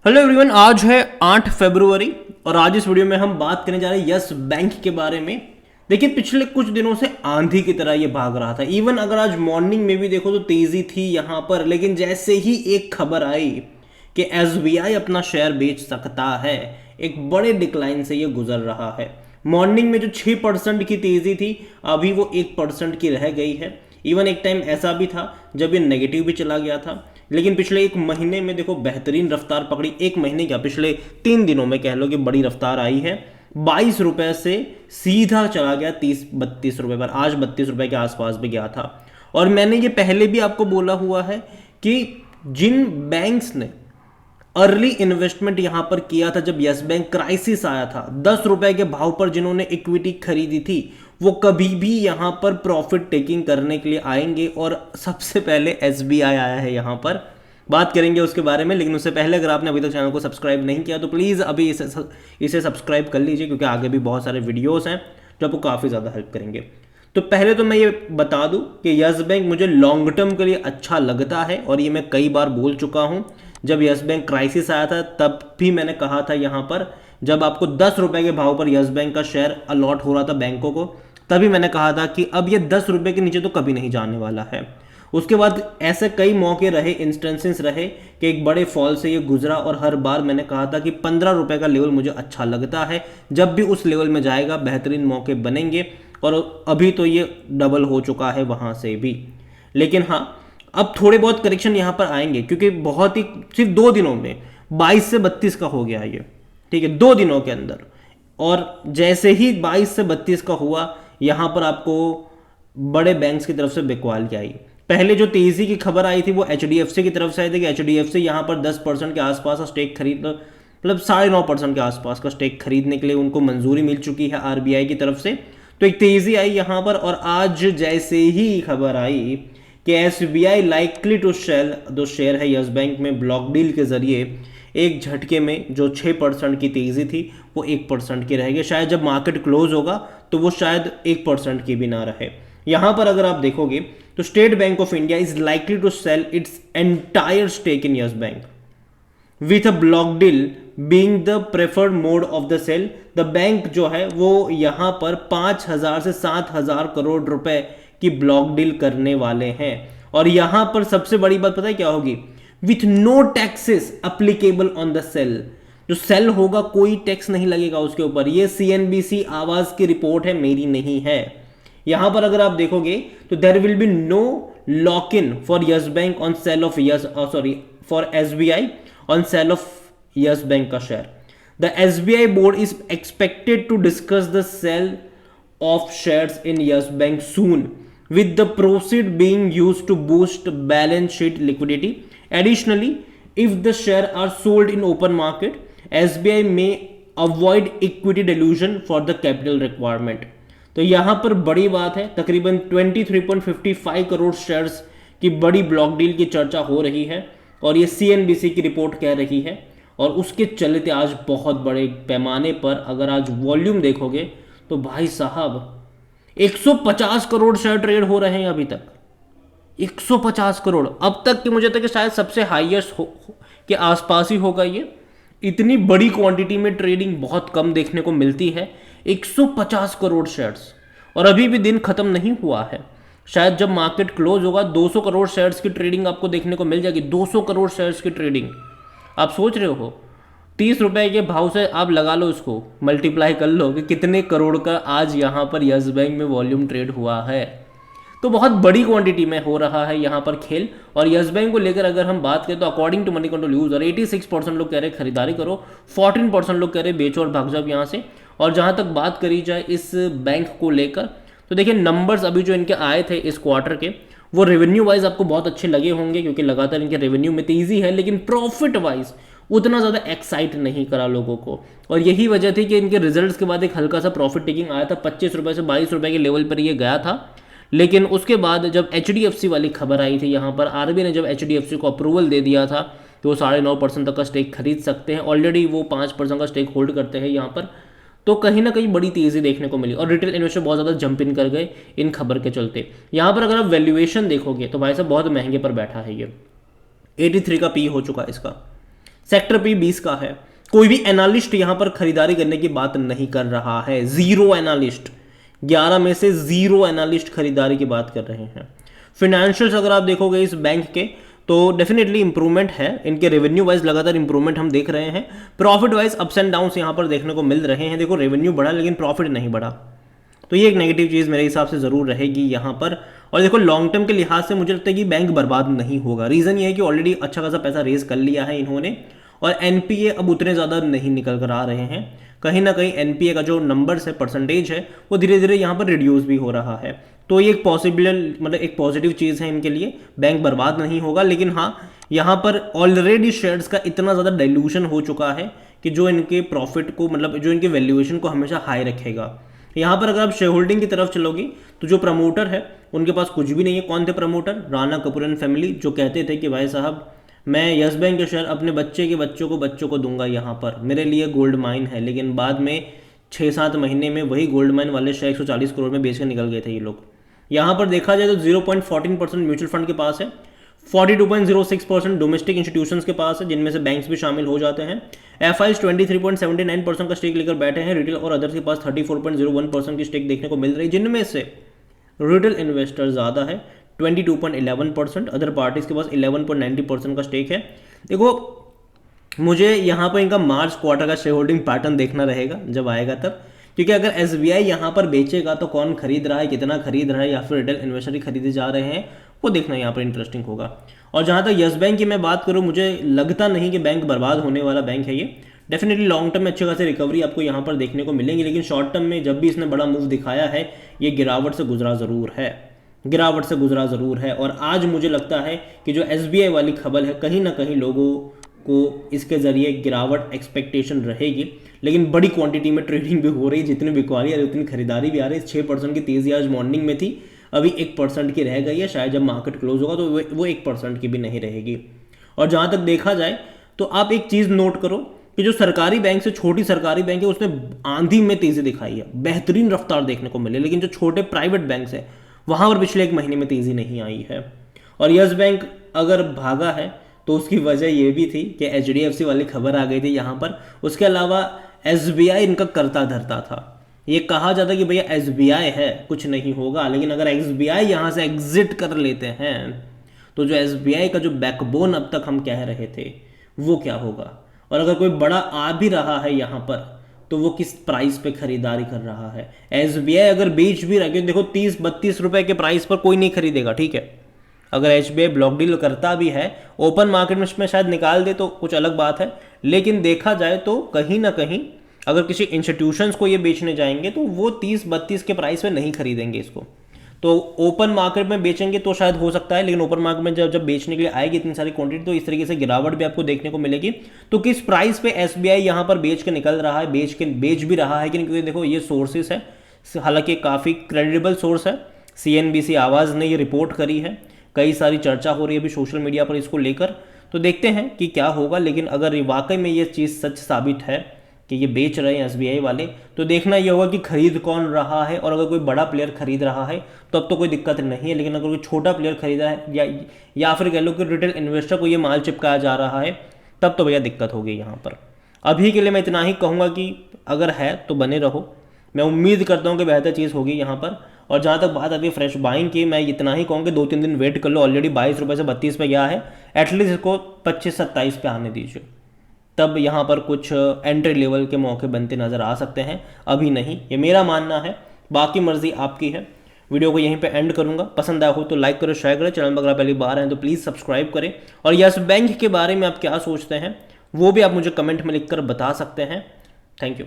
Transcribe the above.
Hello everyone, आज है 8 फरवरी और आज इस वीडियो में हम बात करने जा रहे हैं यस बैंक के बारे में। देखिए, पिछले कुछ दिनों से आंधी की तरह ये भाग रहा था। इवन अगर आज मॉर्निंग में भी देखो तो तेजी थी यहाँ पर, लेकिन जैसे ही एक खबर आई कि एसबीआई अपना शेयर बेच सकता है, एक बड़े डिक्लाइन से ये गुजर रहा है। मॉर्निंग में जो 6% की तेजी थी, अभी वो 1% की रह गई है। इवन एक टाइम ऐसा भी था जब ये नेगेटिव भी चला गया था, लेकिन पिछले एक महीने में देखो बेहतरीन रफ्तार पकड़ी। एक महीने क्या, पिछले 3 दिनों में कह लो कि बड़ी रफ्तार आई है। 22 रुपए से सीधा चला गया 30-32 रुपए पर। आज 32 रुपए के आसपास भी गया था। और मैंने ये पहले भी आपको बोला हुआ है कि जिन बैंक्स ने अर्ली इन्वेस्टमेंट यहां पर किया था, जब यस बैंक क्राइसिस आया था, 10 रुपए के भाव पर जिन्होंने इक्विटी खरीदी थी, वो कभी भी यहां पर प्रॉफिट टेकिंग करने के लिए आएंगे। और सबसे पहले एसबीआई आया है यहां पर, बात करेंगे उसके बारे में। लेकिन उससे पहले अगर आपने अभी तक चैनल को सब्सक्राइब नहीं किया तो प्लीज़ अभी इसे सब्सक्राइब कर लीजिए, क्योंकि आगे भी बहुत सारे वीडियोस हैं जो आपको काफ़ी ज़्यादा हेल्प करेंगे। तो पहले तो मैं ये बता दूं कि यस बैंक मुझे लॉन्ग टर्म के लिए अच्छा लगता है, और ये मैं कई बार बोल चुका हूं। जब यस बैंक क्राइसिस आया था तब भी मैंने कहा था यहाँ पर, जब आपको 10 रुपए के भाव पर यस बैंक का शेयर अलॉट हो रहा था बैंकों को, तभी मैंने कहा था कि अब ये 10 रुपए के नीचे तो कभी नहीं जाने वाला है। उसके बाद ऐसे कई मौके रहे, इंस्टेंसेस रहे कि एक बड़े फॉल से ये गुजरा, और हर बार मैंने कहा था कि 15 रुपए का लेवल मुझे अच्छा लगता है। जब भी उस लेवल में जाएगा बेहतरीन मौके बनेंगे, और अभी तो ये डबल हो चुका है वहां से भी। लेकिन हाँ, अब थोड़े बहुत करेक्शन यहाँ पर आएंगे, क्योंकि बहुत ही सिर्फ 2 दिनों में 22 से 32 का हो गया ये, ठीक है, 2 दिनों के अंदर। और जैसे ही 22 से 32 का हुआ, यहाँ पर आपको बड़े बैंक्स की तरफ से बिकवाल की आई। पहले जो तेजी की खबर आई थी वो एचडीएफसी की तरफ से आई थी कि एचडीएफसी यहाँ पर 10% के आसपास का स्टेक खरीद, मतलब 9.5% के आसपास का स्टेक खरीदने के लिए उनको मंजूरी मिल चुकी है आरबीआई की तरफ से। तो एक तेजी आई यहाँ पर। और आज जैसे ही खबर आई कि एसबीआई लाइकली टू सेल जो शेयर है यस बैंक में ब्लॉक डील के जरिए, एक झटके में जो 6% की तेजी थी वो 1% की रह गई। शायद जब मार्केट क्लोज होगा तो वो शायद 1% की भी ना रहे। यहां पर अगर आप देखोगे तो State Bank of India is likely to sell its entire stake in Yes Bank with a block deal being the preferred mode of the sale. The bank जो है वो यहां पर 5,000 से 7,000 करोड़ रुपए की ब्लॉक डील करने वाले हैं। और यहां पर सबसे बड़ी बात पता है क्या होगी? With no taxes applicable on the sale. जो सेल होगा कोई टैक्स नहीं लगेगा उसके ऊपर। ये सीएनबीसी आवाज की रिपोर्ट है, मेरी नहीं है। यहां पर अगर आप देखोगे तो there will be no lock in for Yes Bank on sale of Yes, sorry, for SBI on sale of Yes Bank का share. The SBI board is expected to discuss the sale of shares in Yes Bank soon, with the proceed being used to boost balance sheet liquidity. Additionally, if the shares are sold in open market, SBI may avoid equity dilution for the capital requirement. तो यहां पर बड़ी बात है, तकरीबन 23.55 crore shares की बड़ी block deal की चर्चा हो रही है, और ये सीएनबीसी की रिपोर्ट कह रही है। और उसके चलते आज बहुत बड़े पैमाने पर अगर आज वॉल्यूम देखोगे तो भाई साहब 150 करोड़ शेयर ट्रेड हो रहे हैं अभी तक। 150 करोड़ अब तक की मुझे तक कि शायद सबसे हाईएस्ट के आसपास ही होगा ये। इतनी बड़ी क्वांटिटी में ट्रेडिंग बहुत कम देखने को मिलती है। 150 करोड़ शेयर्स, और अभी भी दिन खत्म नहीं हुआ है। शायद जब मार्केट क्लोज होगा 200 करोड़ शेयर्स की ट्रेडिंग आपको देखने को मिल जाएगी। 200 करोड़ शेयर्स की ट्रेडिंग, आप सोच रहे हो 30 रुपए के भाव से आप लगा लो, इसको मल्टीप्लाई कर लो कि कितने करोड़ का आज यहाँ पर यस बैंक में वॉल्यूम ट्रेड हुआ है। तो बहुत बड़ी क्वांटिटी में हो रहा है यहाँ पर खेल। और यस बैंक को लेकर अगर हम बात करें तो according to Moneycontrol user 86% लोग कह रहे खरीदारी करो, 14% लोग कह रहे बेचो और भाग जाओ यहाँ से। और जहाँ तक बात करी जाए इस बैंक को लेकर, तो देखिए नंबर्स अभी जो इनके आए थे इस क्वार्टर के, वो रेवेन्यू वाइज आपको बहुत अच्छे लगे होंगे, क्योंकि लगातार इनके रेवेन्यू में तेजी है। लेकिन प्रॉफिट वाइज उतना ज़्यादा एक्साइट नहीं करा लोगों को, और यही वजह थी कि इनके रिजल्ट्स के बाद एक हल्का सा प्रॉफिट टेकिंग आया था। 25 रुपए से 22 रुपए के लेवल पर ये गया था। लेकिन उसके बाद जब एचडीएफसी वाली खबर आई थी, यहाँ पर आरबीआई ने जब एचडीएफसी को अप्रूवल दे दिया था कि वो 9.5% तक का स्टेक खरीद सकते हैं, ऑलरेडी वो 5% का स्टेक होल्ड करते हैं यहाँ पर, तो कहीं ना कहीं बड़ी तेजी देखने को मिली। और रिटेल इन्वेस्टर बहुत ज़्यादा जंप इन कर गए इन खबर के चलते। यहाँ पर अगर आप वैल्यूएशन देखोगे तो भाई साहब बहुत महंगे पर बैठा है ये। 83 का पी हो चुका है इसका। सेक्टर P 20 का है। कोई भी एनालिस्ट यहां पर खरीदारी करने की बात नहीं कर रहा है, जीरो एनालिस्ट, 11 में से जीरो एनालिस्ट खरीदारी की बात कर रहे हैं। फिनेंशियल्स अगर आप देखोगे इस बैंक के तो डेफिनेटली इंप्रूवमेंट है, इनके रेवेन्यू वाइज लगातार इंप्रूवमेंट हम देख रहे हैं। Profit wise ups and downs यहां पर देखने को मिल रहे हैं। देखो रेवेन्यू बढ़ा लेकिन प्रॉफिट नहीं बढ़ा, तो ये एक नेगेटिव चीज़ मेरे हिसाब से ज़रूर रहेगी यहाँ पर। और देखो लॉन्ग टर्म के लिहाज से मुझे लगता है कि बैंक बर्बाद नहीं होगा। रीज़न ये है कि ऑलरेडी अच्छा खासा पैसा रेज कर लिया है इन्होंने, और एनपीए अब उतने ज़्यादा नहीं निकल कर आ रहे हैं। कहीं ना कहीं एनपीए का जो नंबर्स है, परसेंटेज है, वो धीरे धीरे यहाँ पर रिड्यूस भी हो रहा है। तो ये एक पॉसिबल मतलब एक पॉजिटिव चीज़ है इनके लिए, बैंक बर्बाद नहीं होगा। लेकिन हाँ, यहाँ पर ऑलरेडी शेयर्स का इतना ज़्यादा डाइल्यूशन हो चुका है कि जो इनके प्रॉफिट को मतलब जो इनके वैल्यूएशन को हमेशा हाई रखेगा। यहाँ पर अगर आप शेयर होल्डिंग की तरफ चलोगे तो जो प्रमोटर है उनके पास कुछ भी नहीं है। कौन थे promoter? Rana Kapoor and family, जो कहते थे कि भाई साहब मैं यस बैंक के शेयर अपने बच्चे के बच्चों को दूंगा, यहाँ पर मेरे लिए गोल्ड माइन है। लेकिन बाद में 6-7 महीने में वही गोल्ड माइन वाले शेयर 140 करोड़ में बेच कर निकल गए थे ये लोग। यहाँ पर देखा जाए तो 0.14% म्यूचुअल फंड के पास है, 42.06% डोमेस्टिक इंस्टीट्यूशंस के पास है, जिनमें से बैंक्स भी शामिल हो जाते हैं। एफआईज 23.79% का स्टेक लेकर बैठे हैं। रिटेल और अदर्स के पास 34.01% की स्टेक देखने को मिल रही है, जिनमें से रिटेल इन्वेस्टर ज़्यादा है 22.11%, अदर पार्टीज के पास 11.90% का स्टेक है। देखो मुझे यहाँ पर इनका मार्च क्वार्टर का शेयर होल्डिंग पैटर्न देखना रहेगा जब आएगा तब, क्योंकि अगर एसबीआई यहाँ पर बेचेगा तो कौन खरीद रहा है, कितना खरीद रहा है, या फिर रिटेल इन्वेस्टर ही खरीदे जा रहे हैं, वो देखना यहाँ पर इंटरेस्टिंग होगा। और जहाँ तक यस बैंक की मैं बात करूँ, मुझे लगता नहीं कि बैंक बर्बाद होने वाला बैंक है ये। डेफिनेटली लॉन्ग टर्म में अच्छे खासी रिकवरी आपको यहाँ पर देखने को मिलेंगी, लेकिन शॉर्ट टर्म में जब भी इसने बड़ा मूव दिखाया है ये गिरावट से गुजरा ज़रूर है। और आज मुझे लगता है कि जो एसबीआई वाली खबर है, कहीं ना कहीं लोगों को इसके ज़रिए गिरावट एक्सपेक्टेशन रहेगी, लेकिन बड़ी क्वांटिटी में ट्रेडिंग भी हो रही है। जितनी बिकवाली आ रही है उतनी खरीदारी भी आ रही है। 6% की तेज़ी आज मॉर्निंग में थी, अभी 1% की रह गई है। शायद जब मार्केट क्लोज होगा तो वो 1% की भी नहीं रहेगी। और जहाँ तक देखा जाए तो आप एक चीज़ नोट करो कि जो सरकारी बैंक से छोटी सरकारी बैंक है उसने आंधी में तेज़ी दिखाई है, बेहतरीन रफ्तार देखने को मिले। लेकिन जो छोटे प्राइवेट बैंक है वहाँ पर पिछले 1 महीने में तेज़ी नहीं आई है। और यस बैंक अगर भागा है तो उसकी वजह ये भी थी कि एचडीएफसी वाली खबर आ गई थी यहाँ पर। उसके अलावा एसबीआई इनका करता धरता था। ये कहा जाता कि भैया एसबीआई है कुछ नहीं होगा, लेकिन अगर एसबीआई यहाँ से एग्जिट कर लेते हैं तो जो एसबीआई का जो बैकबोन अब तक हम कह रहे थे वो क्या होगा। और अगर कोई बड़ा आ भी रहा है यहाँ पर तो वो किस प्राइस पे खरीदारी कर रहा है। एसबीआई अगर बेच भी रहा है, देखो 30-32 रुपए के प्राइस पर कोई नहीं खरीदेगा, ठीक है। अगर एसबीआई ब्लॉक डील करता भी है ओपन मार्केट में शायद निकाल दे तो कुछ अलग बात है, लेकिन देखा जाए तो कहीं ना कहीं अगर किसी इंस्टीट्यूशंस को ये बेचने जाएंगे तो वो 30-32 के प्राइस में नहीं खरीदेंगे इसको। तो ओपन मार्केट में बेचेंगे तो शायद हो सकता है, लेकिन ओपन मार्केट में जब बेचने के लिए आएगी इतनी सारी क्वांटिटी तो इस तरीके से गिरावट भी आपको देखने को मिलेगी। तो किस प्राइस पे एसबीआई यहाँ पर बेच के निकल रहा है, बेच भी रहा है कि नहीं, क्योंकि देखो ये सोर्सेस है, हालांकि काफ़ी क्रेडिबल सोर्स है। सीएनबीसी आवाज़ ने ये रिपोर्ट करी है, कई सारी चर्चा हो रही है अभी सोशल मीडिया पर इसको लेकर, तो देखते हैं कि क्या होगा। लेकिन अगर वाकई में ये चीज़ सच साबित है कि ये बेच रहे हैं एसबीआई वाले, तो देखना ये होगा कि खरीद कौन रहा है। और अगर कोई बड़ा प्लेयर खरीद रहा है तो अब तो कोई दिक्कत नहीं है, लेकिन अगर कोई छोटा प्लेयर खरीदा है या फिर कह लो कि रिटेल इन्वेस्टर को ये माल चिपकाया जा रहा है, तब तो भैया दिक्कत होगी यहाँ पर। अभी के लिए मैं इतना ही कहूँगा कि अगर है तो बने रहो, मैं उम्मीद करता हूँ कि बेहतर चीज़ होगी यहाँ पर। और जहाँ तक बात आती है फ्रेश बाइंग की, मैं इतना ही कहूँगा 2-3 दिन वेट कर लो। ऑलरेडी 22 रुपये से 32 पे गया है, एटलीस्ट इसको 25-27 पे आने दीजिए, तब यहाँ पर कुछ एंट्री लेवल के मौके बनते नज़र आ सकते हैं, अभी नहीं। ये मेरा मानना है, बाकी मर्जी आपकी है। वीडियो को यहीं पे एंड करूँगा। पसंद आया हो तो लाइक करो, शेयर करें। चैनल पर अगर पहली बार हैं तो प्लीज़ सब्सक्राइब करें। और यस बैंक के बारे में आप क्या सोचते हैं वो भी आप मुझे कमेंट में लिख कर बता सकते हैं। Thank you.